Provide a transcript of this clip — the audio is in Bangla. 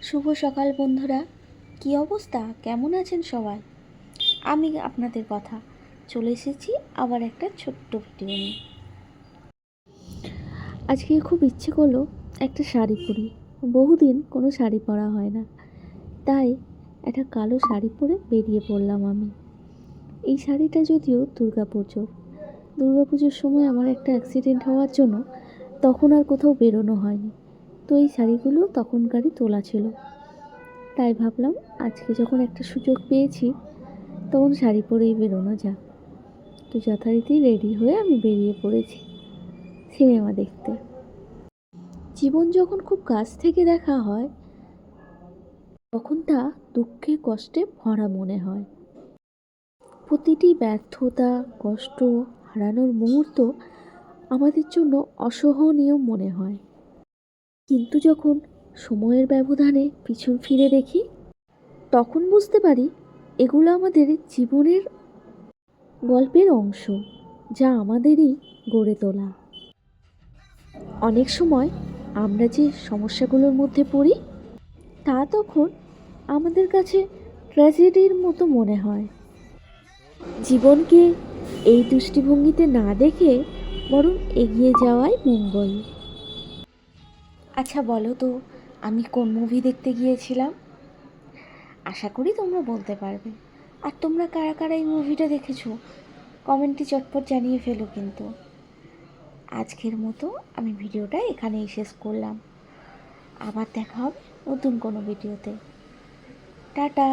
শুভ সকাল বন্ধুরা, কি অবস্থা? কেমন আছেন সবাই? আমি আপনাদের কথা চলে এসেছি আবার একটা ছোট্ট ভিডিও নিয়ে। আজকে খুব ইচ্ছে করলো একটা শাড়ি পরি। বহুদিন কোনো শাড়ি পরা হয় না, তাই একটা কালো শাড়ি পরে বেরিয়ে পড়লাম আমি। এই শাড়িটা যদিও দুর্গাপুজোর সময় আমার একটা অ্যাক্সিডেন্ট হওয়ার জন্য তখন আর কোথাও বেরোনো হয়নি। তো এই শাড়িগুলো তখনকারই তোলা ছিল, তাই ভাবলাম আজকে যখন একটা সুযোগ পেয়েছি তখন শাড়ি পরেই বেরোনো যাক। তো যথারীতি রেডি হয়ে আমি বেরিয়ে পড়েছি সিনেমা দেখতে। জীবন যখন খুব কাছ থেকে দেখা হয় তখন তা দুঃখে কষ্টে ভরা মনে হয়। প্রতিটি ব্যর্থতা, কষ্ট, হারানোর মুহূর্ত আমাদের জন্য অসহনীয় মনে হয়। কিন্তু যখন সময়ের ব্যবধানে পিছন ফিরে দেখি তখন বুঝতে পারি এগুলো আমাদের জীবনের গল্পের অংশ, যা আমাদেরই গড়ে তোলা। অনেক সময় আমরা যে সমস্যাগুলোর মধ্যে পড়ি তা তখন আমাদের কাছে ট্র্যাজেডির মতো মনে হয়। জীবনকে এই দৃষ্টিভঙ্গিতে না দেখে বরং এগিয়ে যাওয়াই মঙ্গল। আচ্ছা বলো তো, আমি কোন মুভি দেখতে গিয়েছিলাম? আশা করি তোমরা বলতে পারবে। আর তোমরা কারা কারা এই মুভিটা দেখেছো কমেন্টে চটপট জানিয়ে ফেলো কিন্তু। আজকের মতো আমি ভিডিওটা এখানেই শেষ করলাম। আবার দেখা হবে নতুন কোনো ভিডিওতে। টাটা।